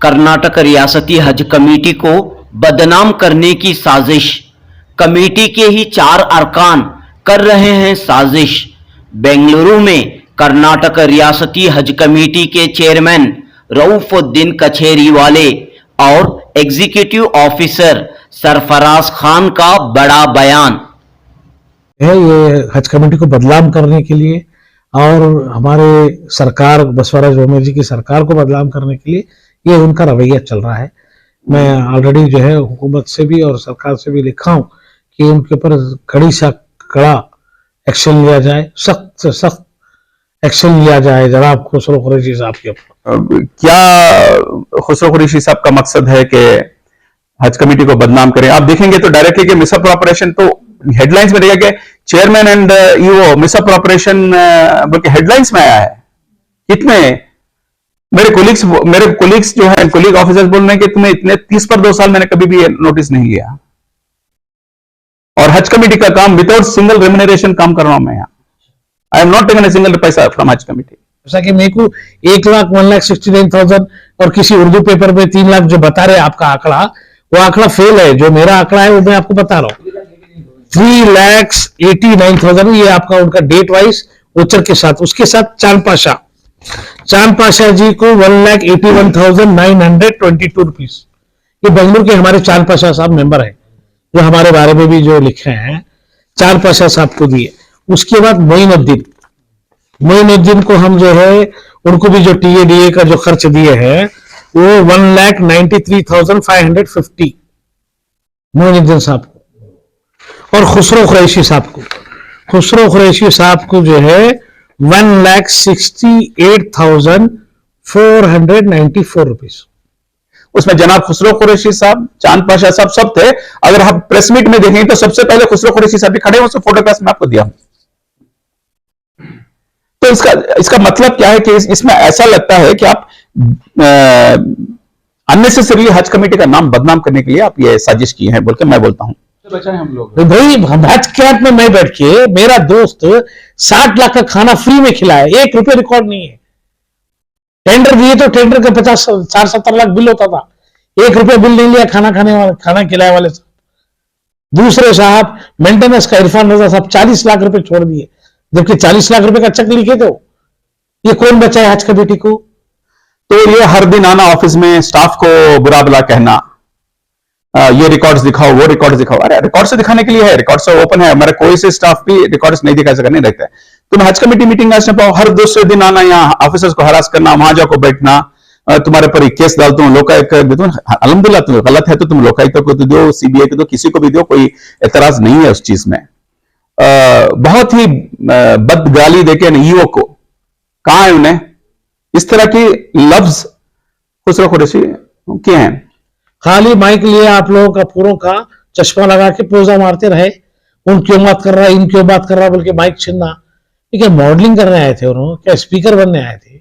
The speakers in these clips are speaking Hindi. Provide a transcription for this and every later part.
कर्नाटक रियासती हज कमेटी को बदनाम करने की साजिश। कमेटी के ही 4 अरकान कर रहे हैं साजिश। बेंगलुरु में कर्नाटक रियासती हज कमेटी के चेयरमैन रऊफुद्दीन कछेरीवाले और एग्जीक्यूटिव ऑफिसर सरफराज खान का बड़ा बयान है। ये हज कमेटी को बदनाम करने के लिए और हमारे सरकार बसवराज बोम्मई जी की सरकार को बदनाम करने के लिए ये उनका रवैया चल रहा है। मैं ऑलरेडी जो है हुकूमत से भी और सरकार से भी लिखा हूं कि उनके ऊपर कड़ा एक्शन लिया जाए, सख्त से सख्त एक्शन लिया जाए जनाब खुसरो कुरैशी साहब के ऊपर। क्या खुसरो कुरैशी साहब का मकसद है कि हज कमेटी को बदनाम करें? आप देखेंगे तो डायरेक्टली कि मिसअप्रोप्रिएशन तो हेडलाइंस में देखा कि चेयरमैन एंड ईओ मिसअप्रोप्रिएशन बल्कि हेडलाइंस में आया है। कितने मेरे कोलिग्स जो है कोलिग ऑफिसर्स बोल रहे हैं कि तुम्हें इतने 30 पर 2 साल मैंने कभी भी नोटिस नहीं लिया। और हज कमेटी का काम विदाउट सिंगल रेम्यूनरेशन काम कर रहा हूं मैं यहाँ। I am not taken a single पैसा फ्रॉम हज कमेटी। जैसा कि मेरे को 1,69,000 और किसी उर्दू पेपर में 3 लाख जो बता रहे आपका आंकड़ा, वो आंकड़ा फेल है। जो मेरा आंकड़ा है वो मैं आपको बता रहा हूँ 3,89,000। ये आपका उनका डेट वाइज वोचर के साथ, उसके साथ चांद पाशा जी को 1,81,922 रुपीज। ये बेंगलुरु के हमारे चांद पाशा साहब मेंबर है, जो हमारे बारे में भी जो लिखे हैं, चांद पाशा साहब को दिए। उसके बाद मोइनुद्दीन को हम जो है उनको भी जो TADA का जो खर्च दिए हैं वो 1,93,550 मोइनुद्दीन साहब को। और खुसरो कुरैशी साहब को जो है 1,68,494 रुपीज। उसमें जनाब खुसरो कुरैशी साहब, चांद पाशा साहब सब थे। अगर आप प्रेस मीट में देखेंगे तो सबसे पहले खुसरो कुरैशी साहब भी खड़े हैं, उससे फोटोग्राफ में आपको दिया हूं। तो इसका मतलब क्या है कि इसमें ऐसा लगता है कि आप अननेसेसरीली हज कमेटी का नाम बदनाम करने के लिए आप ये साजिश की है बोल के मैं बोलता हूं। बचाए हम लोग भाई हज कैंप में मैं बैठ के मेरा दोस्त 60 लाख का खाना फ्री में खिलाया, 1 रुपये रिकॉर्ड नहीं है। टेंडर दिए तो टेंडर का 60-70 लाख बिल होता था, 1 रुपया बिल नहीं लिया खाना खिलाने वाले साहब। दूसरे साहब मेंटेनेंस का इरफान रजा साहब 40 लाख रुपए छोड़ दिए, जबकि 40 लाख रुपए का चेक लिखे तो ये कौन बचाए हज कमेटी को? तो ये हर दिन आना ऑफिस में स्टाफ को बुरा भला कहना, ये रिकॉर्ड्स दिखाओ, वो रिकॉर्ड्स दिखाओ। अरे रिकॉर्ड से दिखाने के लिए है, रिकॉर्ड से ओपन है। हमारा कोई से स्टाफ भी रिकॉर्ड्स नहीं दिखा सकने रहता है। तुम हज कमेटी मीटिंग आज पाओ, हर दूसरे दिन आना, यहाँ ऑफिसर्स को हरास करना, वहां जाकर बैठना, तुम्हारे पर केस डालता हूँ, लोकायुक्त देता हूँ। अलहमदुल्ला तुम गलत है तो तुम लोकायुक्त को तो दो, CBI को दो, किसी को भी दो, कोई एतराज नहीं है उस चीज में। बहुत ही बदगाली देके ईओ को कहा है उन्हें, इस तरह की लफ्ज खुसरो कुरैशी के हैं। खाली माइक लिए आप लोगों का पूरों का चश्मा लगा के पोजा मारते रहे, उन क्यों बात कर रहा है, इन क्यों बात कर रहा है बोल के माइक छीनना। क्या मॉडलिंग करने आए थे उन्होंने? क्या स्पीकर बनने आए थे?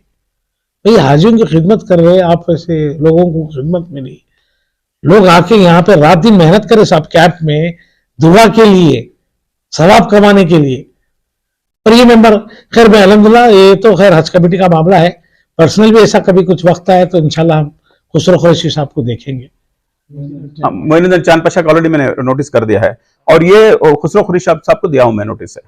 भाई हाजियों की खिदमत कर रहे, आप ऐसे लोगों को खिदमत मिली। लोग आके यहाँ पे रात दिन मेहनत करे सब कैंप में दुआ के लिए, सवाब कमाने के लिए। और ये मेंबर खैर मैं अल्हम्दुलिल्लाह, ये तो खैर हज कमेटी का मामला है। पर्सनल भी ऐसा कभी कुछ वक्त आए तो इंशाल्लाह हम खुसरो कुरैशी साहब को देखेंगे। मोइनुद्दीन चांद पाशा का ऑलरेडी मैंने नोटिस कर दिया है, और ये खुसरो कुरैशी साहब को दिया हूं मैं नोटिस है।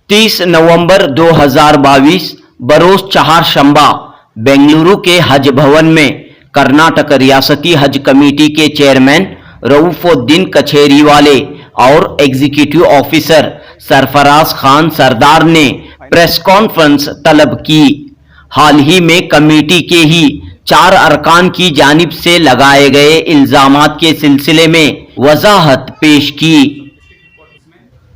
30 नवंबर 2022 बरोज चहारशंबा बेंगलुरु के हज भवन में कर्नाटक रियासती हज कमेटी के चेयरमैन रऊफुद्दीन कछेरीवाले और एग्जीक्यूटिव ऑफिसर सरफराज खान सरदार ने प्रेस कॉन्फ्रेंस तलब की। हाल ही में कमेटी के ही 4 अरकान की जानिब से लगाए गए इल्जामात के सिलसिले में वजाहत पेश की।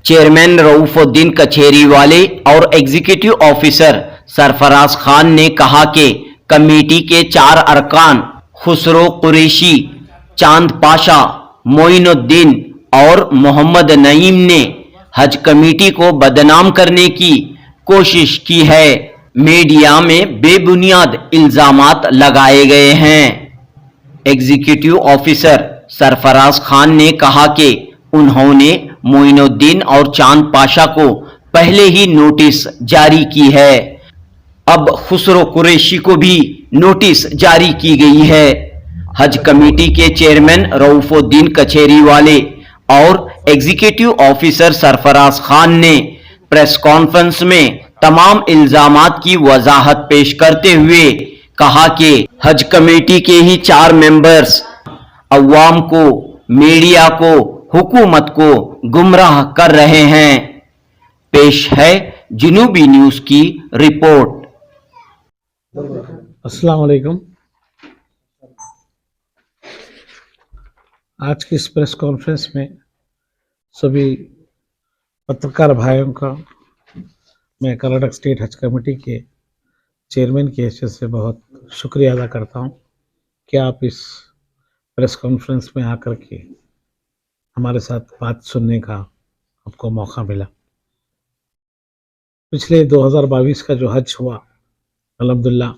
चेयरमैन रऊफुद्दीन कछेरीवाले और एग्जीक्यूटिव ऑफिसर सरफराज खान ने कहा कि कमेटी के 4 अरकान खुसरो कुरैशी, चांद पाशा, मोइनुद्दीन और मोहम्मद नईम ने हज कमेटी को बदनाम करने की कोशिश की है। मीडिया में बेबुनियाद इल्जामात लगाए गए हैं। एग्जीक्यूटिव ऑफिसर सरफराज खान ने कहा कि उन्होंने मोइनुद्दीन और चांद पाशा को पहले ही नोटिस जारी की है। अब खुसरो कुरैशी को भी नोटिस जारी की गई है। हज कमेटी के चेयरमैन रऊफुद्दीन कचेरी वाले और एग्जीक्यूटिव ऑफिसर सरफराज खान ने प्रेस कॉन्फ्रेंस में तमाम इल्जामात की वजाहत पेश करते हुए कहा कि हज कमेटी के ही 4 मेंबर्स अवाम को, मीडिया को, हुकूमत को गुमराह कर रहे हैं। पेश है जुनूबी न्यूज की रिपोर्ट। अस्सलाम वालेकुम। आज की इस प्रेस कॉन्फ्रेंस में सभी पत्रकार भाइयों का मैं कर्नाटक स्टेट हज कमेटी के चेयरमैन की हैसियत से बहुत शुक्रिया अदा करता हूं कि आप इस प्रेस कॉन्फ्रेंस में आकर के हमारे साथ बात सुनने का आपको मौका मिला। पिछले 2022 का जो हज हुआ, अल्हम्दुलिल्लाह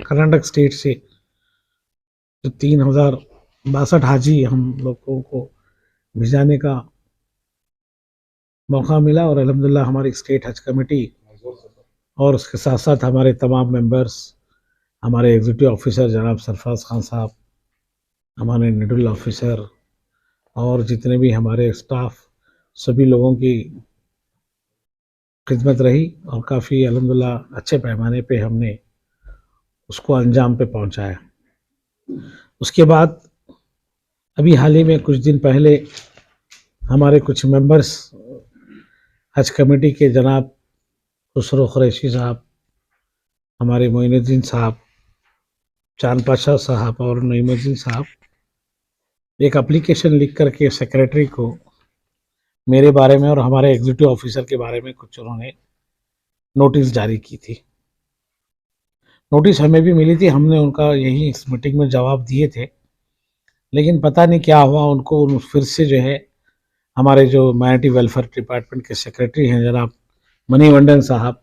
कर्नाटक स्टेट से जो 3062 हाजी हम लोगों को भिजाने का मौका मिला और अल्हम्दुलिल्लाह हमारी स्टेट हज कमेटी और उसके साथ साथ हमारे तमाम मेंबर्स, हमारे एग्जीक्यूटिव ऑफिसर जनाब सरफराज खान साहब, हमारे नोडल ऑफिसर और जितने भी हमारे स्टाफ, सभी लोगों की खिदमत रही और काफ़ी अल्हम्दुलिल्लाह अच्छे पैमाने पे हमने उसको अंजाम पे पहुंचाया। उसके बाद अभी हाल ही में कुछ दिन पहले हमारे कुछ मेंबर्स हज कमेटी के जनाब खुसरो कुरैशी साहब, हमारे मोइनुद्दीन साहब, चांद पाशा साहब और नईमुद्दीन साहब एक एप्लीकेशन लिख करके सेक्रेटरी को मेरे बारे में और हमारे एग्जीक्यूटिव ऑफिसर के बारे में कुछ उन्होंने नोटिस जारी की थी। नोटिस हमें भी मिली थी, हमने उनका यही इस मीटिंग में जवाब दिए थे, लेकिन पता नहीं क्या हुआ, उनको फिर से जो है हमारे जो माइनॉरिटी वेलफेयर डिपार्टमेंट के सेक्रेटरी हैं जनाब मनीवंडन साहब,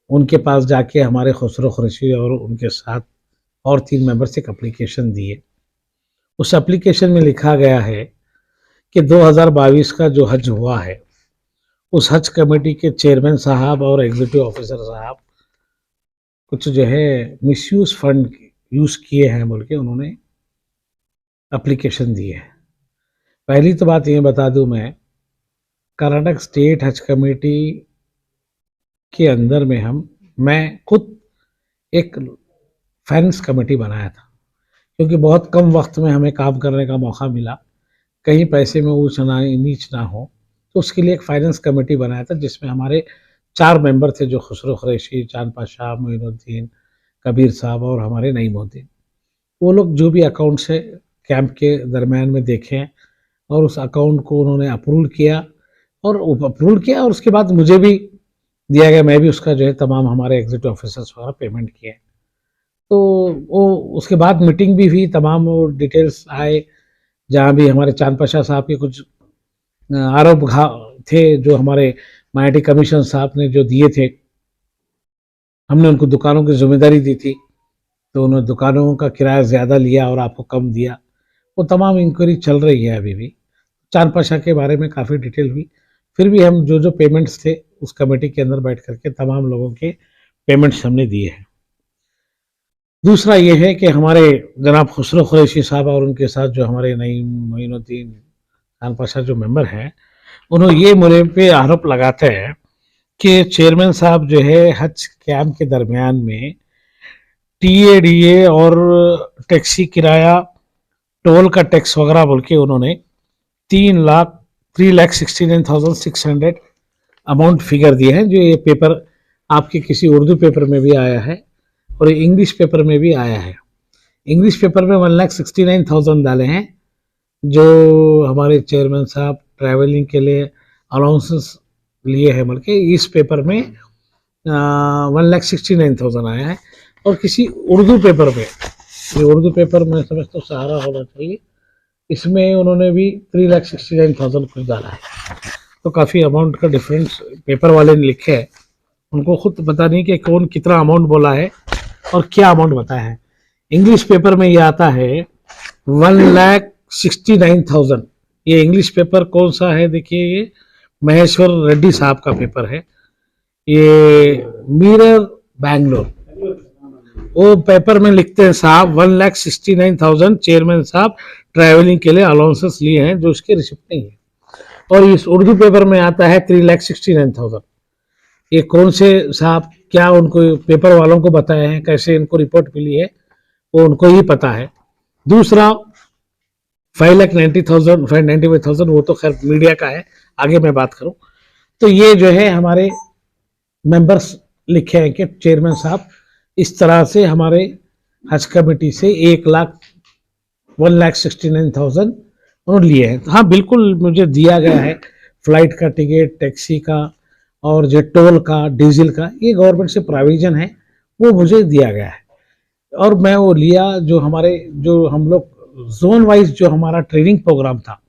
उनके पास जाके हमारे खुसरो कुरैशी और उनके साथ और 3 मेंबर्स एक एप्लीकेशन दिए। उस एप्लीकेशन में लिखा गया है कि 2022 का जो हज हुआ है उस हज कमेटी के चेयरमैन साहब और एग्जीक्यूटिव ऑफिसर साहब कुछ जो है मिसयूज फंड यूज़ किए हैं बोल के उन्होंने एप्लीकेशन दी है। पहली तो बात ये बता दूं, कर्नाटक स्टेट हज कमेटी के अंदर में मैं खुद एक फाइनेंस कमेटी बनाया था, क्योंकि बहुत कम वक्त में हमें काम करने का मौका मिला, कहीं पैसे में ऊंच ना नीच ना हो, तो उसके लिए एक फाइनेंस कमेटी बनाया था जिसमें हमारे 4 मेंबर थे, जो खुसरो कुरैशी, चांद पाशा, मोइनुद्दीन, कबीर साहब और हमारे नईमुद्दीन। वो लोग जो भी अकाउंट्स है कैंप के दरमियान में देखें और उस अकाउंट को उन्होंने अप्रूव किया और उसके बाद मुझे भी दिया गया, मैं भी उसका जो है तमाम हमारे एग्जीक्यूटिव ऑफिसर्स वगैरह पेमेंट किए। तो वो उसके बाद मीटिंग भी हुई, तमाम वो डिटेल्स आए, जहाँ भी हमारे चांद पाशा साहब के कुछ आरोप थे जो हमारे माइनॉरिटी कमीशन साहब ने जो दिए थे, हमने उनको दुकानों की जिम्मेदारी दी थी, तो उन्होंने दुकानों का किराया ज़्यादा लिया और आपको कम दिया। वो तमाम इंक्वायरी चल रही है अभी भी। चांद पाशा के बारे में काफ़ी डिटेल हुई, फिर भी हम जो पेमेंट्स थे उस कमेटी के अंदर बैठ करके तमाम लोगों के पेमेंट्स हमने दिए हैं। दूसरा ये है कि हमारे जनाब खुसरो कुरैशी साहब और उनके साथ जो हमारे नई मोइनुद्दीन चांद पाशा जो मेंबर हैं, उन्होंने ये मेरे पे आरोप लगाते हैं कि चेयरमैन साहब जो है हज कैंप के दरमियान में TADA और टैक्सी किराया, टोल का टैक्स वगैरह बोल के उन्होंने 3,69,600 अमाउंट फिगर दिए हैं, जो ये पेपर आपके किसी उर्दू पेपर में भी आया है और इंग्लिश पेपर में भी आया है। इंग्लिश पेपर में 1,69,000 डाले हैं, जो हमारे चेयरमैन साहब ट्रैवलिंग के लिए अलाउंसेस लिए हैं, बल्कि इस पेपर में 1,69,000 आया है। और किसी उर्दू पेपर में, ये उर्दू पेपर में समझता हूँ सहारा होना चाहिए, इसमें उन्होंने भी 3,69,000 कुछ डाला है। तो काफ़ी अमाउंट का डिफरेंस पेपर वाले ने लिखे है, उनको खुद पता नहीं कि कौन कितना अमाउंट बोला है और क्या अमाउंट बताया है। इंग्लिश पेपर में ये आता है 1,69,000। ये इंग्लिश पेपर कौन सा है, देखिए ये महेश्वर रेड्डी साहब का पेपर है। ये मिरर बैंगलोर, वो पेपर में लिखते हैं साहब 1,69,000 चेयरमैन साहब ट्रैवलिंग के लिए अलाउंसेस लिए हैं, जो उसके रिसिप्ट नहीं है। और इस उर्दू पेपर में आता है 3,69,000। ये कौन से साहब, क्या उनको पेपर वालों को बताए हैं, कैसे इनको रिपोर्ट मिली है, वो उनको ही पता है। दूसरा 5,90,000 5,95,000 वो तो खैर मीडिया का है, आगे मैं बात करूं तो ये जो है हमारे मेंबर्स लिखे हैं कि चेयरमैन साहब इस तरह से हमारे हज कमेटी से 1,69,000 उन्होंने लिए हैं। हाँ बिल्कुल, मुझे दिया गया है फ्लाइट का टिकट, टैक्सी का और जो टोल का, डीजल का, ये गवर्नमेंट से प्रोविजन है, वो मुझे दिया गया है। और मैं वो लिया, जो हम लोग जोन वाइज जो हमारा ट्रेनिंग प्रोग्राम था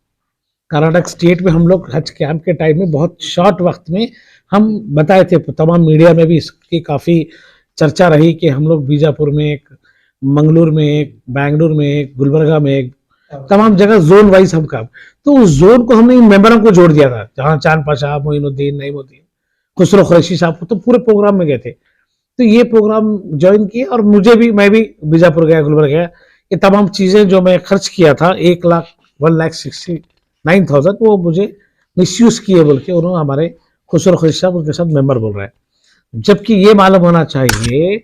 कर्नाटक स्टेट में, हम लोग हज कैंप के टाइम में बहुत शॉर्ट वक्त में हम बताए थे, तमाम मीडिया में भी इसकी काफ़ी चर्चा रही कि हम लोग बीजापुर में एक, मंगलूर में एक, बेंगलुरु में एक, गुलबर्गा में एक, तमाम जगह जोन वाइज हम काम, तो उस जोन को हमने इन मेंबरों को जोड़ दिया था, जहाँ चांद पाशा, मोइनुद्दीन, नईमुद्दीन, खुसरो कुरैशी साहब को तो पूरे प्रोग्राम में गए थे। तो ये प्रोग्राम ज्वाइन किए और मैं भी बीजापुर गया, गुलबर्गा गया। ये तमाम चीज़ें जो मैं खर्च किया था 1,69,000 वो मुझे मिसयूज किए बोल के उन्होंने हमारे खुसरो कुरैशी साहब उनके साथ मेंबर बोल रहे हैं। जबकि ये मालूम होना चाहिए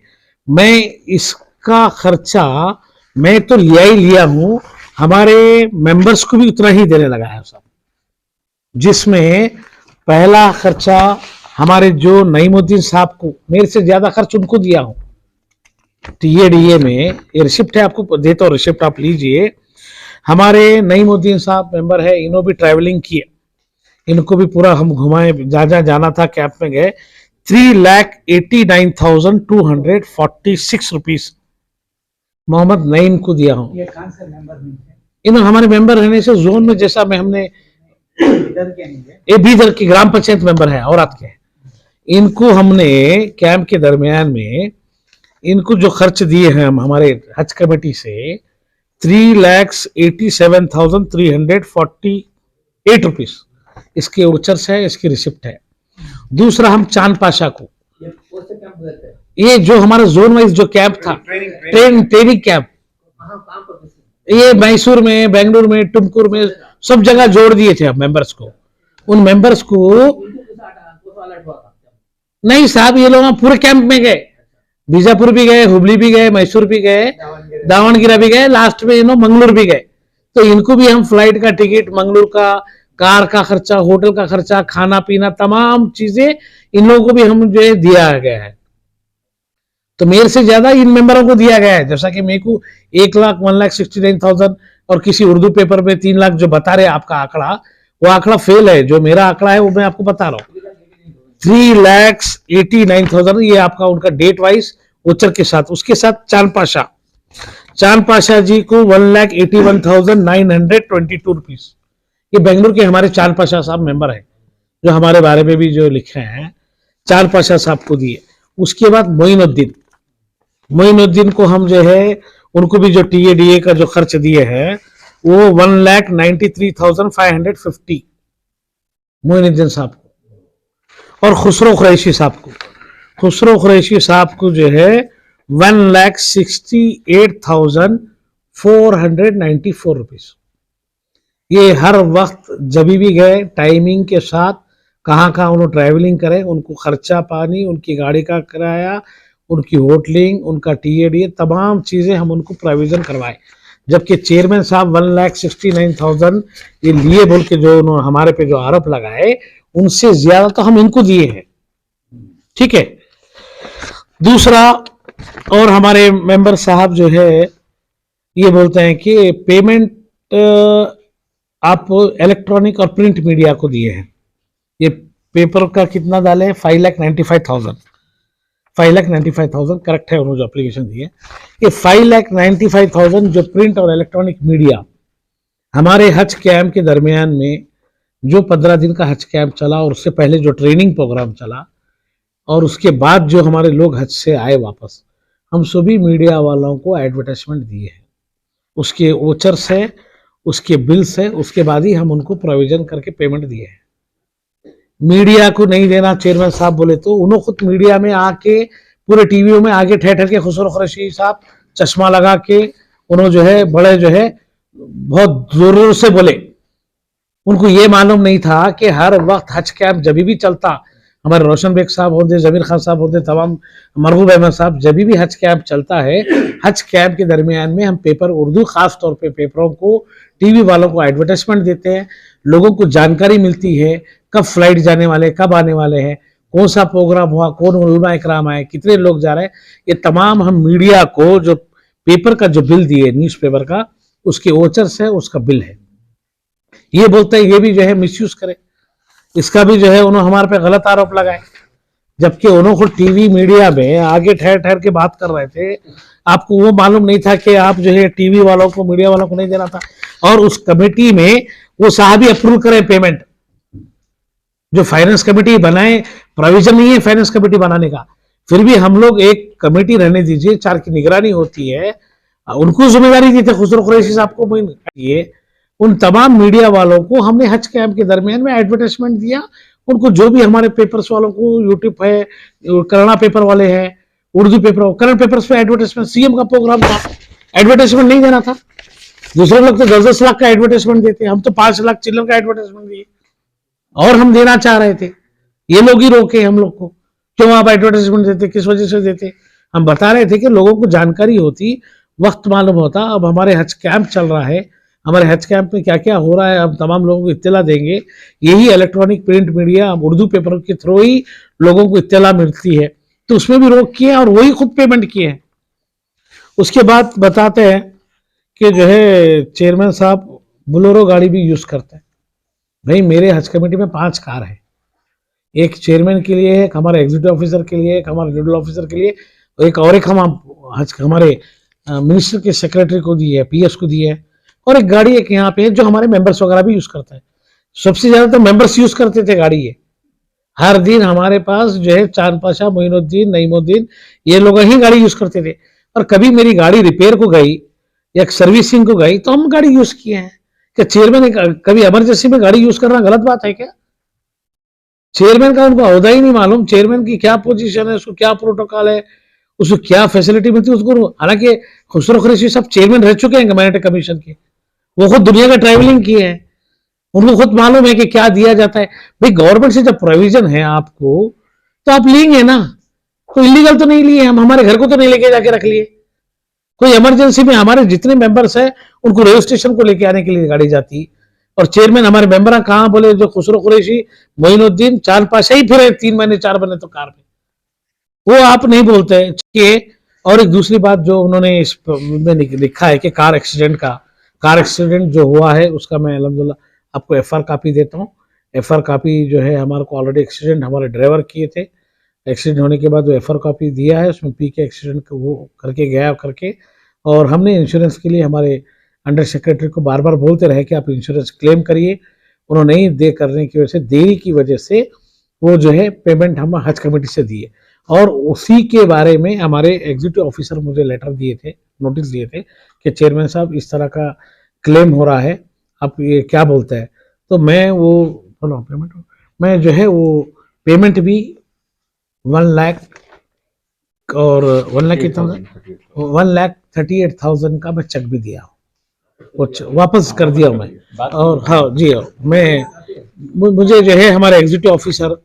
मैं इसका खर्चा मैं तो लिया ही लिया हूं, हमारे मेंबर्स को भी उतना ही देने लगा है सब, जिसमें पहला खर्चा हमारे जो नईमुद्दीन साहब को, मेरे से ज्यादा खर्च उनको दिया हूं TADA में, ये रिसिप्ट है, आपको देता हूं रिसिप्ट, आप लीजिए। हमारे नईमुद्दीन साहब मेंबर है, इन्हों भी ट्रैवलिंग किए, इनको भी पूरा हम घुमाए, जहाँ जाना था कैंप में गए। 3,89,246 रुपीज मोहम्मद नईम को दिया हूं। इन हमारे मेंबर रहने से जोन में, जैसा में हमने ये बीदर की ग्राम पंचायत मेंबर है औरत के, इनको हमने कैंप के दरमियान में इनको जो खर्च दिए हैं हम हमारे हज कमेटी से 3,87,348 रुपीज, इसके ओचर्स है, इसकी रिसिप्ट है। दूसरा हम चांद पाशा को, ये जो हमारा जोन वाइज जो कैंप था, ट्रेनिंग कैंप, ये मैसूर में, बेंगलुरु में, टुमकुर में, सब जगह जोड़ दिए थे हम मेंबर्स को। उन मेंबर्स को नहीं साहब, ये लोग पूरे कैंप में गए, बीजापुर भी गए, हुबली भी गए, मैसूर भी गए, दावणगिरा भी गए, लास्ट में मंगलूर भी गए। तो इनको भी हम फ्लाइट का टिकट, मंगलूर का कार का खर्चा, होटल का खर्चा, खाना पीना, तमाम चीजें इन लोगों को भी हम जो है दिया गया है। तो मेरे से ज्यादा इन मेंबरों को दिया गया है। जैसा कि मेरे को 1,69,000 और किसी उर्दू पेपर में 3 लाख जो बता रहे आपका आंकड़ा, वो आंकड़ा फेल है। जो मेरा आंकड़ा है वो मैं आपको बता रहा हूँ, 3,89,000 ये आपका उनका डेट वाइज ओचर के साथ, उसके साथ चांद पाशा जी को 1,81,922 रुपीज, ये बेंगलुरु के हमारे चांद पाशा साहब मेंबर है, जो हमारे बारे में भी जो लिखे हैं, चांद पाशा साहब को दिए। उसके बाद मोइनुद्दीन को हम जो है उनको भी जो TADA का जो खर्च दिए हैं वो 1,93,550 मोइनुद्दीन साहब को। और खुसरो कुरैशी साहब को जो है 1,68,494 रुपीज। ये हर वक्त जब भी गए टाइमिंग के साथ, कहाँ उन्होंने ट्रैवलिंग करे, उनको खर्चा पानी, उनकी गाड़ी का किराया, उनकी होटलिंग, उनका TADA, तमाम चीजें हम उनको प्रोविजन करवाए। जबकि चेयरमैन साहब 1,69,000 ये लिए बोल के जो उन्होंने हमारे पे जो आरोप लगाए, उनसे ज्यादा तो हम इनको दिए हैं। ठीक है। दूसरा, और हमारे मेंबर साहब जो है ये बोलते हैं कि पेमेंट आप इलेक्ट्रॉनिक और प्रिंट मीडिया को दिए हैं। ये पेपर का कितना डाले, 5,95,000 करेक्ट है, उन्होंने जो एप्लीकेशन दी है। ये 5,95,000 जो प्रिंट और इलेक्ट्रॉनिक मीडिया हमारे हज कैंप के दरमियान में, जो 15 दिन का हज कैंप चला और उससे पहले जो ट्रेनिंग प्रोग्राम चला और उसके बाद जो हमारे लोग हज से आए वापस, हम सभी मीडिया वालों को एडवर्टाइजमेंट दिए हैं। उसके ओचर्स है, उसके बिल्स है, उसके बाद ही हम उनको प्रोविजन करके पेमेंट दिए हैं। मीडिया को नहीं देना चेयरमैन साहब बोले तो उन्होंने खुद मीडिया में आके पूरे टीवीओ में आगे ठहर ठहर के खुसरो कुरैशी साहब चश्मा लगा के उन्होंने जो है बड़े जो है बहुत जोर जोर से बोले। उनको ये मालूम नहीं था कि हर वक्त हज कैंप जब भी चलता, हमारे रोशन बेग साहब होते, जमीर खान साहब होते, तमाम मरगूब अहमद साहब, जब भी हज कैंप चलता है, हज कैंप के दरमियान में हम पेपर उर्दू खास तौर पे पेपरों को टीवी वालों को एडवर्टाइजमेंट देते हैं, लोगों को जानकारी मिलती है कब फ्लाइट जाने वाले, कब आने वाले हैं, कौन सा प्रोग्राम हुआ, कौन उलमा इकराम आए, कितने लोग जा रहे हैं, ये तमाम हम मीडिया को जो पेपर का जो बिल दिए न्यूज़पेपर का, उसके ओचर्स है, उसका बिल है। ये बोलते हैं ये भी जो है मिसयूज करे, इसका भी जो है उन्होंने हमारे पे गलत आरोप लगाए, जबकि उन्होंने खुद टीवी मीडिया में आगे ठहर ठहर के बात कर रहे थे। आपको वो मालूम नहीं था कि आप जो है टीवी वालों को, मीडिया वालों को नहीं देना था। और उस कमेटी में वो साहब ही अप्रूव करें पेमेंट, जो फाइनेंस कमेटी बनाए, प्रोविजन नहीं है फाइनेंस कमेटी बनाने का, फिर भी हम लोग एक कमेटी रहने दीजिए, 4 की निगरानी होती है, उनको जिम्मेदारी दी थी खुसरो कुरैशी साहब को। ये उन तमाम मीडिया वालों को हमने हज कैंप के दरमियान में एडवर्टाइजमेंट दिया, उनको जो भी हमारे पेपर्स वालों को, यूट्यूब है, करना पेपर वाले हैं, उर्दू पेपर, करंट पेपर्स पे एडवर्टाइजमेंट, सीएम का प्रोग्राम था, एडवर्टाइजमेंट नहीं देना था। दूसरे लोग तो 10-10 लाख का एडवर्टाइजमेंट देते, हम तो 5 लाख चिल्लर का एडवर्टाइजमेंट दिए और हम देना चाह रहे थे। ये लोग ही रोके हम लोग को, क्यों आप एडवर्टाइजमेंट देते, किस वजह से देते। हम बता रहे थे कि लोगों को जानकारी होती, वक्त मालूम होता। अब हमारे हज कैंप चल रहा है, हमारे हज कैंप में क्या क्या हो रहा है हम तमाम लोगों को इत्तला देंगे। यही electronic print media, Urdu paper के थ्रू ही लोगों को इत्तला मिलती है, तो उसमें भी रोक किए और वही खुद पेमेंट किए हैं। उसके बाद बताते हैं कि जो है चेयरमैन साहब बोलेरो गाड़ी भी यूज करते हैं। भाई मेरे हज कमेटी में 5 कार है, एक चेयरमैन के लिए, एक हमारे एग्जीक्यूटिव ऑफिसर के लिए, एक हमारे नोडल ऑफिसर के लिए, और एक हम हमारे मिनिस्टर के सेक्रेटरी को दी है, पीएस को दी है, और एक गाड़ी एक यहाँ पे है जो हमारे मेंबर्स वगैरह भी यूज करते हैं। सबसे ज्यादा तो मेंबर्स यूज करते थे गाड़ी ये। हर दिन हमारे पास जो है चांद पाशा, मोइनुद्दीन, नईमुद्दीन, ये लोग ही गाड़ी यूज करते थे। और कभी मेरी गाड़ी रिपेयर को गई या सर्विसिंग को गई तो हम गाड़ी यूज किए हैं। क्या चेयरमैन कभी इमरजेंसी में गाड़ी यूज करना गलत बात है क्या? चेयरमैन का उनको ओहदा ही नहीं मालूम, चेयरमैन की क्या पोजीशन है, उसको क्या प्रोटोकॉल है, उसको क्या फैसिलिटी मिलती है उसको। हालांकि खुसरो कुरैशी साहब चेयरमैन रह चुके हैं कम्युनिटी कमीशन के, वो खुद दुनिया का ट्रैवलिंग किए हैं, उनको खुद मालूम है कि क्या दिया जाता है। भाई गवर्नमेंट से जब प्रोविजन है आपको तो आप लेंगे ना, कोई इलीगल तो नहीं लिए हम, हमारे घर को तो नहीं लेके जाके रख लिए। कोई इमरजेंसी में हमारे जितने मेंबर्स हैं उनको रेलवे स्टेशन को लेके आने के लिए गाड़ी जाती, और चेयरमैन हमारे मेंबर कहाँ बोले, जो खुसरो कुरैशी, मोइनुद्दीन, चांद पाशा ही फिरे 3 महीने 4 महीने तो कार में, वो आप नहीं बोलते कि। और एक दूसरी बात जो उन्होंने इस में लिखा है कि कार एक्सीडेंट जो हुआ है उसका मैं अल्हम्दुलिल्लाह आपको एफआर कॉपी देता हूँ। एफआर कॉपी जो है हमारे को ऑलरेडी एक्सीडेंट हमारे ड्राइवर किए थे, एक्सीडेंट होने के बाद वो एफआर कॉपी दिया है, उसमें पी के एक्सीडेंट को वो करके गया करके। और हमने इंश्योरेंस के लिए हमारे अंडर सेक्रेटरी को बार बार बोलते रहे कि आप इंश्योरेंस क्लेम करिए, उन्होंने नहीं दे करने की वजह से, देरी की वजह से वो जो है पेमेंट हम हज कमेटी से दिए। और उसी के बारे में हमारे एग्जीक्यूटिव ऑफिसर मुझे लेटर दिए थे, नोटिस दिए थे कि चेयरमैन साहब इस तरह का क्लेम हो रहा है, आप ये क्या बोलते हैं। तो मैं वो पेमेंट, मैं जो है वो पेमेंट भी 1 लाख और 1 लाख कितना, 1,38,000 का मैं चेक भी दिया, वो वापस कर दिया मैं। और हाँ जी, मुझे जो है हमारे एग्जीक्यूटिव ऑफिसर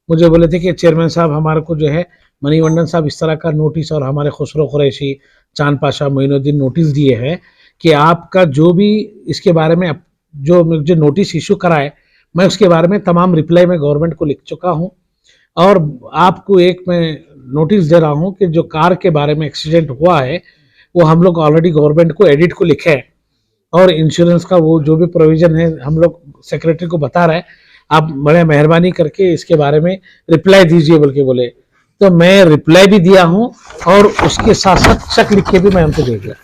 मुझे बोले थे कि चेयरमैन साहब हमारे को जो है मणिवंदन साहब इस तरह का नोटिस, और हमारे खुसरो कुरैशी, चांद पाशा, मोइनुद्दीन नोटिस दिए हैं कि आपका जो भी इसके बारे में जो मुझे नोटिस इशू करा है, मैं उसके बारे में तमाम रिप्लाई में गवर्नमेंट को लिख चुका हूँ। और आपको एक मैं नोटिस दे रहा हूँ कि जो कार के बारे में एक्सीडेंट हुआ है वो हम लोग ऑलरेडी गवर्नमेंट को एडिट को लिखे है, और इंश्योरेंस का वो जो भी प्रोविजन है हम लोग सेक्रेटरी को बता रहे हैं, आप बड़े मेहरबानी करके इसके बारे में रिप्लाई दीजिए बोल के बोले। तो मैं रिप्लाई भी दिया हूँ और उसके साथ साथ चेक लिख के भी मैं उनको दे दिया,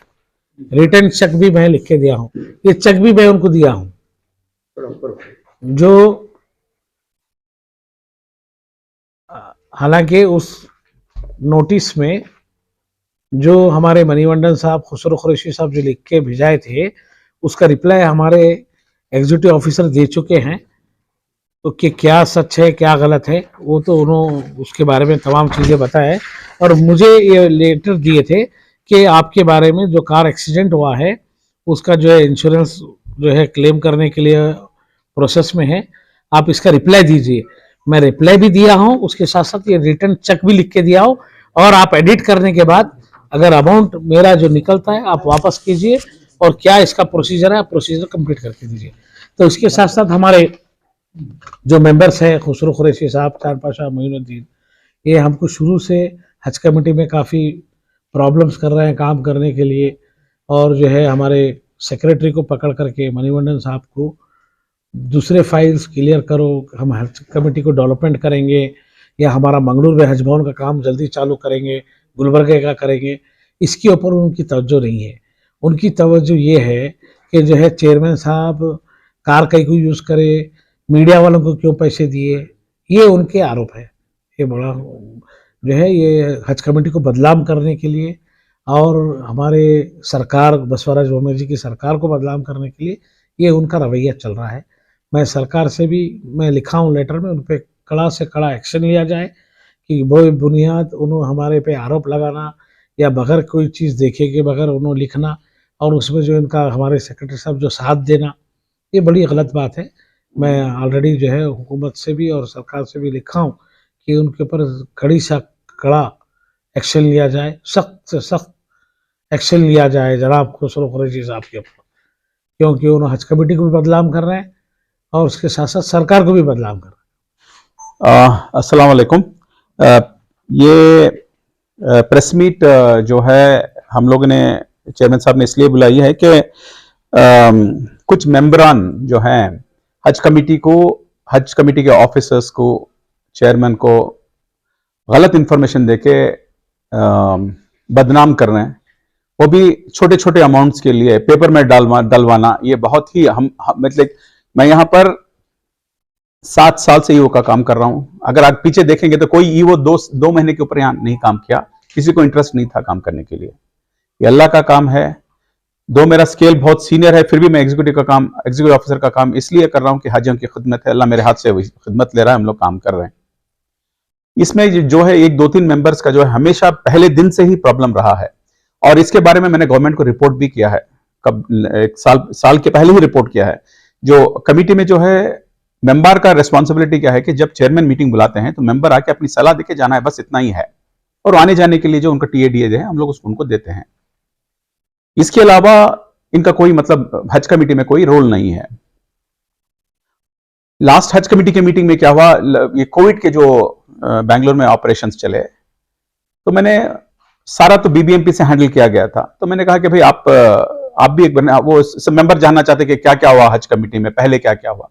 रिटर्न चेक भी मैं लिख के दिया हूँ, ये चेक भी मैं उनको दिया हूँ। जो हालांकि उस नोटिस में जो हमारे मणिवंदन साहब, खुसरो कुरैशी साहब जो लिख के भिजाए थे, उसका रिप्लाई हमारे एग्जीक्यूटिव ऑफिसर दे चुके हैं। तो कि क्या सच है क्या गलत है, वो तो उन्होंने उसके बारे में तमाम चीज़ें बताए और मुझे ये लेटर दिए थे कि आपके बारे में जो कार एक्सीडेंट हुआ है उसका जो है इंश्योरेंस जो है क्लेम करने के लिए प्रोसेस में है, आप इसका रिप्लाई दीजिए। मैं रिप्लाई भी दिया हूँ, उसके साथ साथ ये रिटर्न चेक भी लिख के दिया हूँ और आप एडिट करने के बाद अगर अमाउंट मेरा जो निकलता है आप वापस कीजिए और क्या इसका प्रोसीजर है आप प्रोसीजर कंप्लीट करके दीजिए। तो इसके साथ साथ हमारे जो मेंबर्स हैं खुसरो कुरैशी साहब, चांद पाशा, मोइनुद्दीन, ये हमको शुरू से हज कमेटी में काफ़ी प्रॉब्लम्स कर रहे हैं काम करने के लिए और जो है हमारे सेक्रेटरी को पकड़ करके मणिवंदन साहब को दूसरे फाइल्स क्लियर करो, हम हज कमेटी को डेवलपमेंट करेंगे या हमारा मंगलूर में हज भवन का काम जल्दी चालू करेंगे, गुलबर्गे का करेंगे, इसके ऊपर उनकी तवज्जो नहीं है। उनकी तवज्जो ये है कि जो है चेयरमैन साहब कार कहीं को यूज़ करे, मीडिया वालों को क्यों पैसे दिए, ये उनके आरोप है। ये बड़ा जो है ये हज कमेटी को बदनाम करने के लिए और हमारे सरकार बसवराज बोम्मई जी की सरकार को बदनाम करने के लिए ये उनका रवैया चल रहा है। मैं सरकार से भी मैं लिखा हूँ लेटर में, उन पर कड़ा से कड़ा एक्शन लिया जाए कि वो बुनियाद उन्होंने हमारे पे आरोप लगाना या बगैर कोई चीज़ देखे के बगैर उन्होंने लिखना और उसमें जो इनका हमारे सेक्रेटरी साहब जो साथ देना, ये बड़ी गलत बात है। मैं ऑलरेडी जो है हुकूमत से भी और सरकार से भी लिखा हूँ कि उनके ऊपर कड़ी सा कड़ा एक्शन लिया जाए, सख्त से सख्त एक्शन लिया जाए जनाब खुसरो कुरैशी साहब के ऊपर, क्योंकि उन्होंने हज कमेटी को भी बदनाम कर रहे हैं और उसके साथ साथ सरकार को भी बदनाम कर रहे हैं। अस्सलाम वालेकुम। ये प्रेस मीट जो है हम लोगों ने चेयरमैन साहब ने इसलिए बुलाई है कि कुछ मेंबरान जो हैं हज कमेटी के ऑफिसर्स को, चेयरमैन को गलत इंफॉर्मेशन देके बदनाम कर रहे हैं, वो भी छोटे छोटे अमाउंट्स के लिए पेपर में डलवाना। ये बहुत ही मतलब मैं यहाँ पर 7 साल से ईओ का काम कर रहा हूं। अगर आप पीछे देखेंगे तो कोई ईओ 2 महीने के ऊपर यहां नहीं काम किया, किसी को इंटरेस्ट नहीं था काम करने के लिए। ये अल्लाह का काम है। दो मेरा स्केल बहुत सीनियर है, फिर भी मैं एग्जीक्यूटिव ऑफिसर का काम इसलिए कर रहा हूं कि हाजियों की खिदमत है, अल्लाह मेरे हाथ से खिदमत ले रहा है, हम लोग काम कर रहे हैं। इसमें जो है 1-2-3 मेंबर्स का जो है हमेशा पहले दिन से ही प्रॉब्लम रहा है और इसके बारे में मैंने गवर्नमेंट को रिपोर्ट भी किया है, कब 1 साल के पहले ही रिपोर्ट किया है। जो कमेटी में जो है मेंबर का रिस्पॉन्सिबिलिटी क्या है कि जब चेयरमैन मीटिंग बुलाते हैं तो मेंबर आके अपनी सलाह देके जाना है, बस इतना ही है। और आने जाने के लिए जो उनका टीएडीए है हम लोग उनको देते हैं। इसके अलावा इनका कोई मतलब हज कमेटी में कोई रोल नहीं है। लास्ट हज कमेटी के मीटिंग में क्या हुआ, ये कोविड के जो बैंगलोर में ऑपरेशंस चले तो मैंने सारा तो बीबीएमपी से हैंडल किया गया था। तो मैंने कहा कि भाई आप भी एक वो सब मेंबर जानना चाहते कि क्या क्या हुआ हज कमेटी में, पहले क्या क्या हुआ।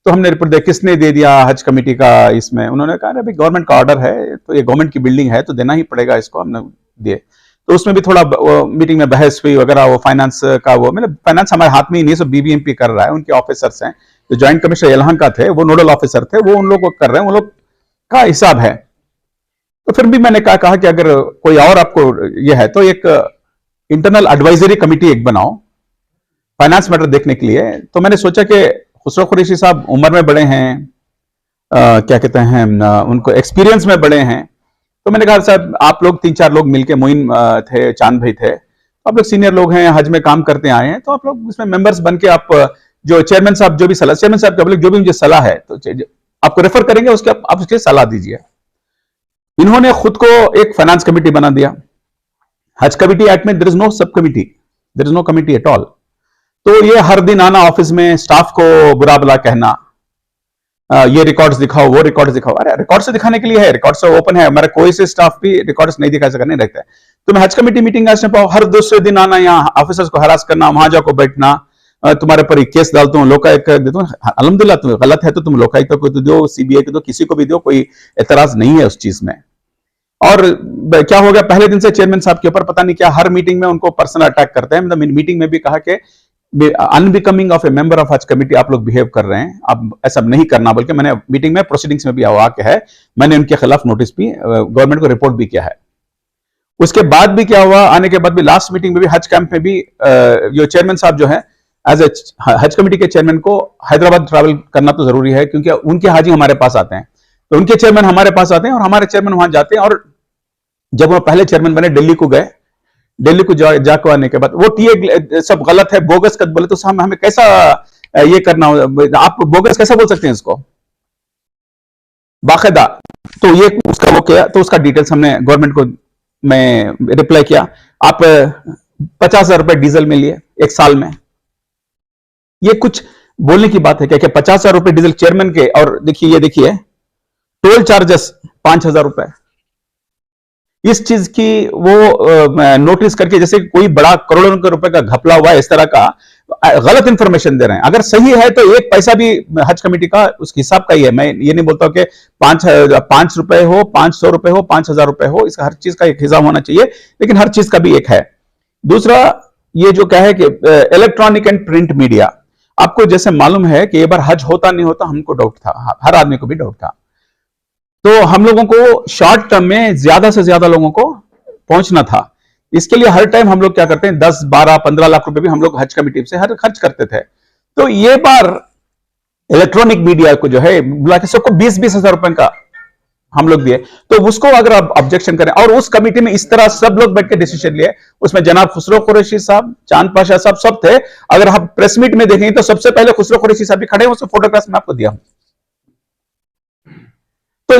तो हमने रिपोर्ट दिया, किसने दे दिया हज कमेटी का इसमें। उन्होंने कहा भाई गवर्नमेंट का ऑर्डर है, तो ये गवर्नमेंट की बिल्डिंग है तो देना ही पड़ेगा इसको, हमने दिए। तो उसमें भी थोड़ा मीटिंग में बहस हुई वगैरह। वो फाइनेंस का वो मतलब फाइनेंस हमारे हाथ में ही नहीं, सब बीबीएमपी कर रहा है, उनके ऑफिसर्स हैं जो ज्वाइंट कमिश्नर यलहन का थे, वो नोडल ऑफिसर थे, वो उन लोग को कर रहे हैं, उन लोग का हिसाब है। तो फिर भी मैंने कहा कि अगर कोई और आपको ये है तो एक इंटरनल एडवाइजरी कमिटी एक बनाओ फाइनेंस मैटर देखने के लिए। तो मैंने सोचा कि खुसरो कुरैशी साहब उम्र में बड़े हैं, क्या कहते हैं, उनको एक्सपीरियंस में बड़े हैं। तो मैंने कहा साहब आप लोग 3-4 लोग मिलके, मोइन थे, चांद भाई थे, आप लोग सीनियर लोग हैं, हज में काम करते आए हैं, तो आप लोग इसमें मेंबर्स बन के आप जो चेयरमैन साहब जो भी सलाह, चेयरमैन साहब का जो भी मुझे सलाह है तो आपको रेफर करेंगे, उसके आप उसके सलाह दीजिए। इन्होंने खुद को एक फाइनेंस कमेटी बना दिया। हज कमेटी एक्ट में there is no sub committee, there is no committee at all. तो ये हर दिन आना ऑफिस में स्टाफ को बुरा भला कहना, ये रिकॉर्ड्स दिखाओ, वो रिकॉर्ड्स दिखाओ। अरे रिकॉर्ड से दिखाने के लिए है, रिकॉर्ड से ओपन है, हमारा कोई से स्टाफ भी रिकॉर्ड्स नहीं दिखा सकता, नहीं रखता है। तुम्हें हज कमेटी मीटिंग हर दूसरे दिन आना, यहाँ ऑफिसर्स को हरास करना, वहां जाकर बैठना, तुम्हारे पर केस डालता हूँ, लोकायुक्त देता हूँ। अल्हम्दुलिल्लाह तुम गलत है तो तुम लोकायुक्त को तो दो, सीबीआई को दो, किसी को भी दो, कोई एतराज नहीं है उस चीज में। और क्या हो गया, पहले दिन से चेयरमैन साहब के ऊपर पता नहीं क्या, हर मीटिंग में उनको पर्सनल अटैक करते हैं। मतलब मीटिंग में भी कहा कि unbecoming of A member of हज कमेटी आप लोग बिहेव कर रहे हैं, आप ऐसा नहीं करना। बल्कि मैंने मीटिंग में प्रोसीडिंग्स में भी वाक्य है, मैंने उनके खिलाफ नोटिस भी गवर्नमेंट को रिपोर्ट भी किया है। उसके बाद भी क्या हुआ, आने के बाद भी लास्ट मीटिंग में भी हज कैंप में भी जो चेयरमैन साहब जो है एज ए हज कमेटी के चेयरमैन को हैदराबाद ट्रैवल करना तो जरूरी है, क्योंकि उनके हाजी हमारे पास आते हैं, तो उनके चेयरमैन हमारे पास आते हैं और हमारे चेयरमैन वहां जाते हैं। और जब वो पहले चेयरमैन बने दिल्ली को गए, दिल्ली को जाकर आने के बाद वो टीए सब गलत है, बोगस कद बोले, तो हमें कैसा ये करना, आप बोगस कैसा बोल सकते हैं इसको, बाकायदा। तो ये उसका वो किया, तो उसका डिटेल्स हमने गवर्नमेंट को मैं रिप्लाई किया, आप 50,000 रुपए डीजल में लिए एक साल में। ये कुछ बोलने की बात है क्या? 50,000 रुपए डीजल चेयरमैन के, और देखिए ये देखिए टोल चार्जेस 5,000 रुपए। इस चीज की वो नोटिस करके, जैसे कोई बड़ा करोड़ों रुपए का घपला हुआ है, इस तरह का गलत इंफॉर्मेशन दे रहे हैं। अगर सही है तो एक पैसा भी हज कमेटी का उस हिसाब का ही है। मैं ये नहीं बोलता कि 5 रुपए हो, 500 रुपए हो, 5,000 रुपए हो, इसका हर चीज का एक हिसाब होना चाहिए, लेकिन हर चीज का भी एक है। दूसरा ये जो क्या है कि इलेक्ट्रॉनिक एंड प्रिंट मीडिया, आपको जैसे मालूम है कि ये बार हज होता नहीं होता, हमको डाउट था, हर आदमी को भी डाउट था। तो हम लोगों को शॉर्ट टर्म में ज्यादा से ज्यादा लोगों को पहुंचना था। इसके लिए हर टाइम हम लोग क्या करते हैं, 10, 12, 15 लाख रुपए भी हम लोग हज कमेटी से हर खर्च करते थे। तो ये बार इलेक्ट्रॉनिक मीडिया को जो है बुला के सबको 20-20 हजार रुपए का हम लोग दिए। तो उसको अगर आप ऑब्जेक्शन करें, और उस कमेटी में इस तरह सब लोग बैठ के डिसीजन लिए, उसमें जनाब खुसरो कुरैशी साहब, चांद पाशा साहब सब थे। अगर आप प्रेस मीट में देखेंगे तो सबसे पहले खुसरो कुरैशी साहब भी खड़े हैं, उसको फोटोग्राफ में आपको दिया हूं। तो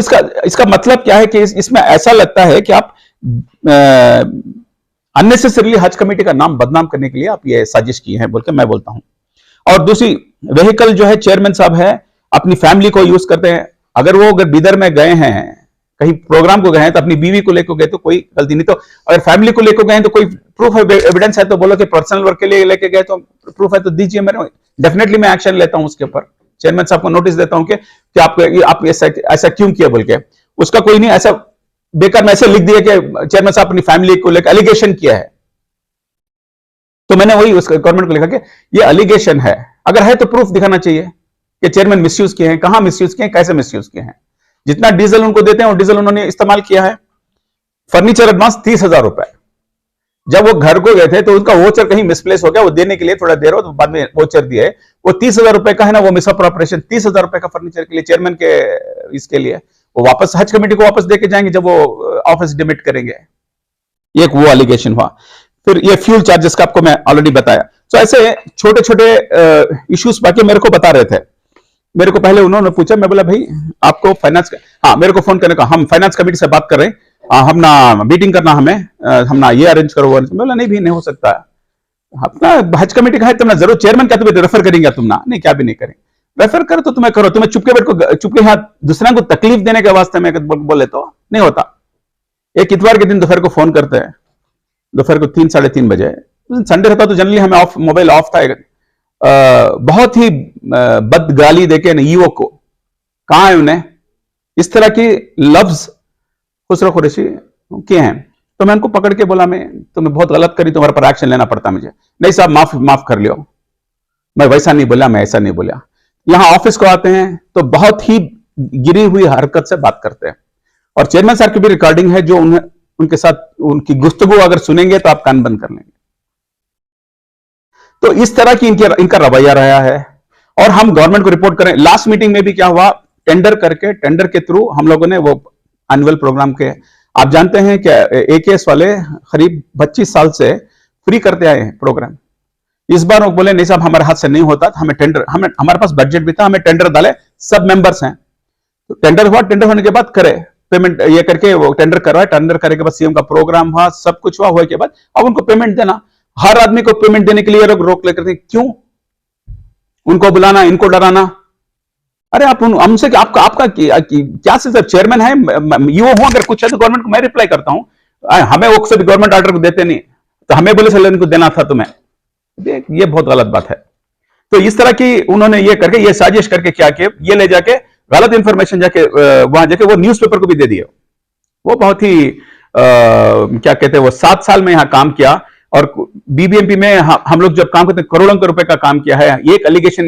इसका मतलब क्या है कि इसमें ऐसा लगता है कि आप अननेसेसरीली हज कमेटी का नाम बदनाम करने के लिए आप ये साजिश की है, बोल के मैं बोलता हूं। और दूसरी, व्हीकल जो है चेयरमैन साहब है अपनी फैमिली को यूज करते हैं। अगर वो अगर बीदर में गए हैं, कहीं प्रोग्राम को गए हैं, तो अपनी बीवी को लेकर गए तो कोई गलती नहीं। तो अगर फैमिली को लेकर गए हैं तो कोई प्रूफ है, एविडेंस है तो बोलो कि पर्सनल वर्क के लिए लेके गए तो प्रूफ है तो दीजिए, मेरे डेफिनेटली मैं एक्शन लेता हूं उसके ऊपर। चेयरमैन साहब को नोटिस देता हूं कि आप ऐसा क्यों किया बोल के। उसका कोई नहीं, ऐसा बेकार में ऐसे लिख दिया कि चेयरमैन साहब अपनी फैमिली को लेकर एलिगेशन किया है। तो मैंने वही उस गवर्नमेंट को लिखा कि ये एलिगेशन है, अगर है तो प्रूफ दिखाना चाहिए कि चेयरमैन मिसयूज किए हैं, कहां मिसयूज किए हैं, कैसे मिसयूज किए हैं। जितना डीजल उनको देते हैं वो डीजल उन्होंने इस्तेमाल किया है। फर्नीचर एडवांस 30,000 रुपए, जब वो घर को गए थे तो उनका वोचर कहीं मिसप्लेस हो गया, वो देने के लिए थोड़ा देर हो तो बाद में वोचर दिए। वो 30,000 रुपए का है ना, वो मिस ऑपरेशन 30,000 रुपए का फर्नीचर के लिए चेयरमैन के इसके लिए वो वापस हज कमेटी को वापस देके जाएंगे जब वो ऑफिस डिमिट करेंगे। एक वो एलिगेशन हुआ। फिर ये फ्यूल चार्जेस का आपको मैं ऑलरेडी बताया। तो ऐसे छोटे छोटे इश्यूज बाकी मेरे को बता रहे थे। मेरे को पहले उन्होंने पूछा, मैं बोला भाई आपको फाइनेंस, हाँ मेरे को फोन करने का, हम फाइनेंस कमेटी से बात कर रहे हैं, हम ना मीटिंग करना, हम ना ये अरेंज करो। मैं बोला नहीं हो सकता, अपना हज कमेटी का है, तुमने जरूर चेयरमैन क्या तुम्हें रेफर करेंगे, तुम ना नहीं क्या भी नहीं करें, रेफर करो तो तुम्हें करो, तुम्हें चुपके हाथ दूसरे को तकलीफ देने के वास्ते में बोले तो नहीं होता। एक इतवार के दिन दोपहर को फोन करते हैं, दोपहर को 3, 3:30 बजे, संडे रहता तो जनरली हमें मोबाइल ऑफ था। बहुत ही बदगाली देके ईओ को, कहां है उन्हें इस तरह की लफ्ज खुसरो कुरैशी किए हैं। तो मैं उनको पकड़ के बोला, मैं तुम्हें बहुत गलत करी, तुम्हारे पर एक्शन लेना पड़ता मुझे। नहीं साहब माफ कर लियो, मैं वैसा नहीं बोला, मैं ऐसा नहीं बोला। यहां ऑफिस को आते हैं तो बहुत ही गिरी हुई हरकत से बात करते हैं। और चेयरमैन साहब की भी रिकॉर्डिंग है, जो उनके साथ उनकी गुफ्तगू अगर सुनेंगे तो आप कान बंद कर लेंगे। तो इस तरह की इनका रवैया रहा है। और हम गवर्नमेंट को रिपोर्ट करें। लास्ट मीटिंग में भी क्या हुआ, टेंडर के थ्रू हम लोगों ने वो एनुअल प्रोग्राम के, आप जानते हैं कि एकेएस वाले करीब 25 साल से फ्री करते आए हैं प्रोग्राम। इस बार वो बोले नहीं साहब हमारे हाथ से नहीं होता, हमें हमारे पास बजट भी था, हमें टेंडर डाले, सब मेंबर्स हैं। तो टेंडर हुआ, टेंडर होने के बाद करे पेमेंट, ये करके वो टेंडर करवाए, टेंडर करने के बाद सीएम का प्रोग्राम हुआ, सब कुछ हुआ के बाद अब उनको पेमेंट देना। हर आदमी को पेमेंट देने के लिए लोग रोक लेकर थे, क्यों उनको बुलाना, इनको डराना। अरे आप हमसे आपका क्या सिर्फ चेयरमैन है, यूओ हूं, अगर कुछ है तो गवर्नमेंट को मैं रिप्लाई करता हूं। हमें वो सब गवर्नमेंट ऑर्डर को देते नहीं, तो हमें बोले चलो इनको देना था तुम्हें, ये बहुत गलत बात है। तो इस तरह की उन्होंने ये करके, ये साजिश करके क्या किया, ये ले जाके गलत इंफॉर्मेशन जाके वहां जाके वो न्यूज़पेपर को भी दे दिए। वो बहुत ही क्या कहते हैं, वो 7 साल में यहां काम किया। और बीबीएमपी में हम लोग जब काम करते हैं, करोड़ों रुपए का काम किया है। एक एलिगेशन,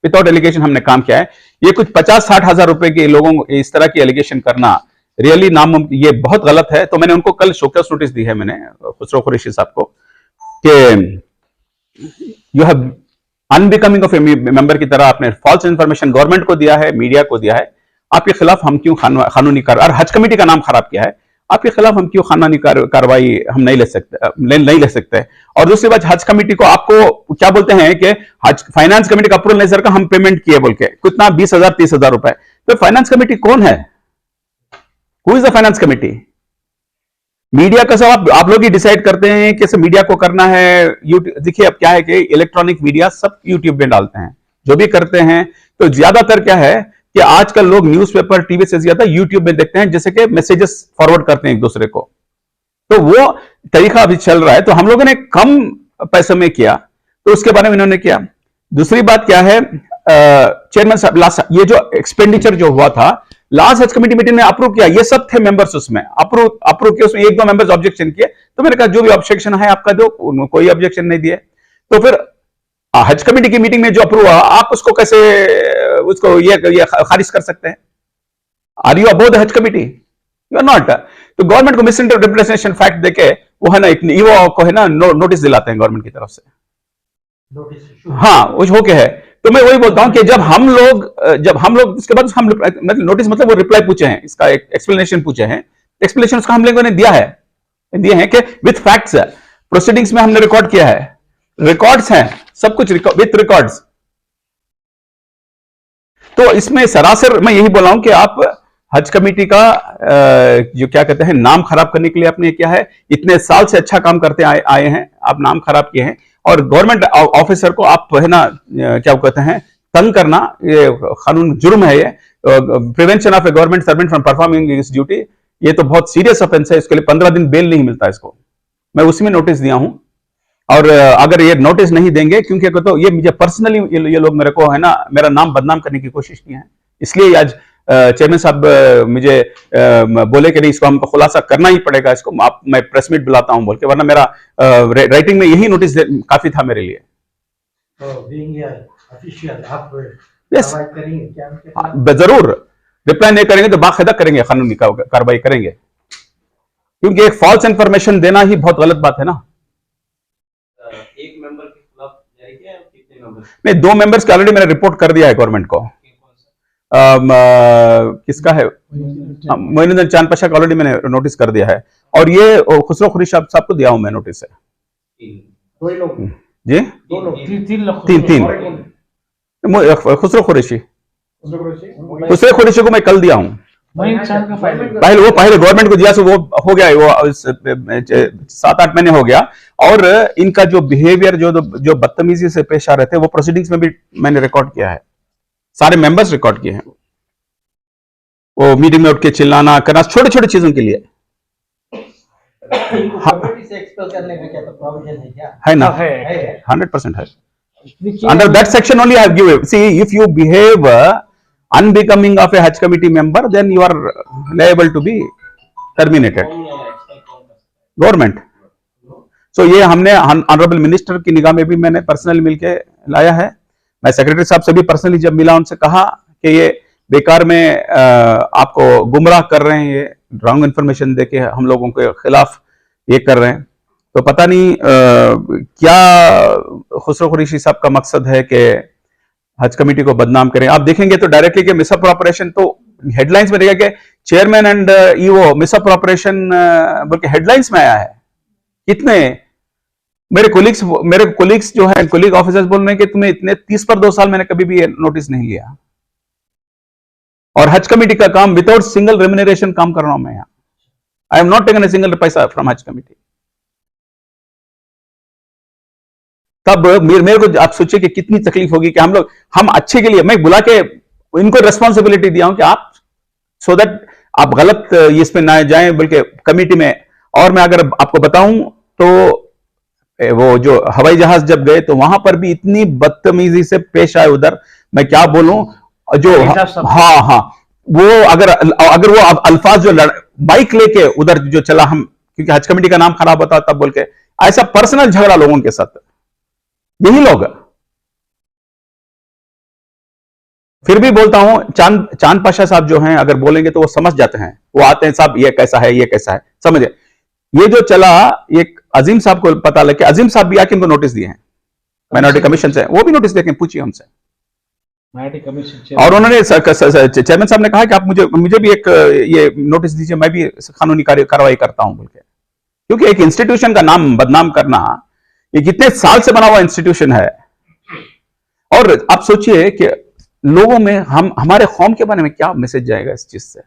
विदाउट एलिगेशन हमने काम किया है। ये कुछ 50-60 हजार रुपए के लोगों को इस तरह की एलिगेशन करना रियली नामुमकिन, ये बहुत गलत है। तो मैंने उनको कल शोकस नोटिस दी है, मैंने खुसरो कुरैशी साहब को, कि you have unbecoming of A member की तरह आपने फॉल्स इंफॉर्मेशन गवर्नमेंट को दिया है, मीडिया को दिया है, आपके खिलाफ हम क्यों कानूनी कार्रवाई, और हज कमेटी का नाम खराब किया है, आपके खिलाफ हम क्यों कानूनी कार्रवाई हम नहीं ले सकते। और दूसरी बात, हज कमेटी को आपको क्या बोलते हैं कि हज फाइनेंस कमेटी का अप्रूवल नहीं सर का हम पेमेंट किए बोल के, कितना 20,000 30,000 रुपए। तो फाइनेंस कमेटी कौन है? Who is the finance committee? Media का सब आप लोग ही डिसाइड करते हैं कैसे मीडिया को करना है। यूट्यूब देखिए, अब क्या है कि इलेक्ट्रॉनिक मीडिया सब यूट्यूब में डालते हैं, जो भी करते हैं। तो ज्यादातर क्या है कि आजकल लोग न्यूज़पेपर टीवी से ज्यादा यूट्यूब में देखते हैं, जैसे कि मैसेजेस फॉरवर्ड करते हैं एक दूसरे को। तो वो तरीका अभी चल रहा है। तो हम लोगों ने कम पैसों में किया, तो उसके बारे में इन्होंने किया। दूसरी बात क्या है, चेयरमैन साहब लास्ट ये जो एक्सपेंडिचर जो हुआ था लास्ट हज कमेटी मीटिंग में अप्रूव किया, ये सब थे मेंबर्स उसमें अप्रूव किए, उसमें 1-2 मेंबर्स ऑब्जेक्शन किए। तो मैंने कहा जो भी ऑब्जेक्शन है आपका दो, कोई ऑब्जेक्शन नहीं दिए। तो फिर हज कमेटी की मीटिंग में जो अप्रूव हुआ, आप उसको कैसे उसको ये खारिज कर सकते हैं? Are you above the Haj committee? You are not. तो गवर्नमेंट को मिस इंटरप्रिटेशन फैक्ट देके वो है ना, ईओ को है ना नोटिस दिलाते हैं गवर्नमेंट की तरफ से। हाँ, वो हो के है। तो मैं वही बोलता हूं कि जब हम लोग इसके बाद हम मतलब नोटिस मतलब वो रिप्लाई पूछे हैं, इसका एक एक्सप्लेनेशन पूछे हैं, एक्सप्लेनेशन उसका हम लोगों ने दिया है, दिए हैं कि विथ फैक्ट्स प्रोसीडिंग्स में हमने रिकॉर्ड किया है, रिकॉर्ड्स हैं, सब कुछ विथ रिकॉर्ड्स। तो इसमें सरासर मैं यही बोला हूं कि आप हज कमेटी का जो क्या कहते हैं नाम खराब करने के लिए आपने क्या है, इतने साल से अच्छा काम करते आए हैं, आप नाम खराब किए हैं। और गवर्नमेंट ऑफिसर को आप है ना क्या कहते हैं तंग करना, ये कानून जुर्म है। ये prevention of A government servant from performing his duty, ये तो बहुत सीरियस ऑफेंस है। इसके लिए 15 दिन बेल नहीं मिलता इसको। मैं उसी में नोटिस दिया हूं। और अगर ये नोटिस नहीं देंगे, क्योंकि तो ये मुझे पर्सनली ये लोग मेरे को है ना मेरा नाम बदनाम करने की कोशिश की है, इसलिए आज चेयरमैन साहब मुझे बोले कि नहीं इसको हमको खुलासा करना ही पड़ेगा, इसको मैं प्रेस मीट बुलाता हूं बोल के, वरना मेरा राइटिंग में यही नोटिस काफी था मेरे लिए। यस, जरूर रिप्लाई नहीं करेंगे तो बाकायदा करेंगे, कानूनी कार्रवाई करेंगे, क्योंकि एक फॉल्स इंफॉर्मेशन देना ही बहुत गलत बात है ना। एक मेंबर के खिलाफ जारी किया है, कितने मेंबर? नहीं, 2 मेंबर्स का ऑलरेडी मैंने रिपोर्ट कर दिया है गवर्नमेंट को। किसका है? मोइनुद्दीन चांद पाशा का ऑलरेडी मैंने नोटिस कर दिया है, और ये खुसरो खुरेशी साहब को दिया हूं मैं नोटिस है। जी, 3 खुसरो खुरेशी को मैं कल दिया हूं। पहले गवर्नमेंट को दिया, वो हो गया, वो 7-8 महीने हो गया। और इनका जो बिहेवियर जो बदतमीजी से पेश आ रहे थे, वो प्रोसीडिंग्स में भी मैंने रिकॉर्ड किया है, सारे मेंबर्स रिकॉर्ड किए हैं। वो मीटिंग में उठ के चिल्लाना करना, छोटे छोटे चीजों के लिए है ना, 100% है। Under that section only I have given, see if you behave unbecoming of a Hajj committee member, then you are liable to be terminated. Government. So ये हमने ऑनरेबल मिनिस्टर की निगाह में भी मैंने पर्सनली मिलके लाया है। मैं सेक्रेटरी साहब से भी पर्सनली जब मिला, उनसे कहा कि ये बेकार में आपको गुमराह कर रहे हैं, ये रॉन्ग इन्फॉर्मेशन देके हम लोगों के खिलाफ ये कर रहे हैं। तो पता नहीं क्या खुसरो खुरेशी साहब का मकसद है कि हज कमेटी को बदनाम करें। आप देखेंगे तो डायरेक्टली के मिसअप्रोप्रिएशन, तो हेडलाइंस में देखा कि चेयरमैन एंड ईओ मिसअप्रोप्रिएशन बोल के हेडलाइंस में आया है। कितने मेरे कोलिग्स जो है, कोलिग ऑफिसर्स बोल रहे हैं कि तुम्हें इतने 30 पर 2 साल मैंने कभी भी नोटिस नहीं लिया, और हज कमेटी का काम विदाउट सिंगल रेम्यूनरेशन काम कर रहा हूं मैं यहाँ। I am not taken a single पैसा फ्रॉम हज कमेटी। तब मेरे को आप सोचिए कि कितनी तकलीफ होगी कि हम अच्छे के लिए मैं बुला के इनको रिस्पॉन्सिबिलिटी दिया हूं कि आप सो दैट आप गलत इसमें ना जाएं, बल्कि कमेटी में। और मैं अगर आपको बताऊं तो वो जो हवाई जहाज जब गए तो वहां पर भी इतनी बदतमीजी से पेश आए उधर, मैं क्या बोलूं। जो हाँ वो अगर वो अल्फाज जो बाइक लेके उधर जो चला, हम क्योंकि हज कमेटी का नाम खराब होता तब बोल के, ऐसा पर्सनल झगड़ा लोगों के साथ, यही लोग। फिर भी बोलता हूं, चांद पाशा साहब जो हैं अगर बोलेंगे तो वो समझ जाते हैं, वो आते हैं साहब ये कैसा है, ये कैसा है, समझे। ये जो चला, एक अजीम साहब को पता लगे, अजीम साहब भी आके इनको नोटिस दिए हैं, माइनॉरिटी कमीशन से, वो भी नोटिस देखें, पूछिए उनसे। माइनॉरिटी कमीशन और उन्होंने चेयरमैन साहब ने कहा कि आप मुझे भी एक ये नोटिस दीजिए, मैं भी कानूनी कार्रवाई करता हूं बोल के। क्योंकि एक इंस्टीट्यूशन का नाम बदनाम करना, ये कितने साल से बना हुआ इंस्टीट्यूशन है। और आप सोचिए कि लोगों में हमारे कौम के बारे में क्या मैसेज जाएगा इस चीज से।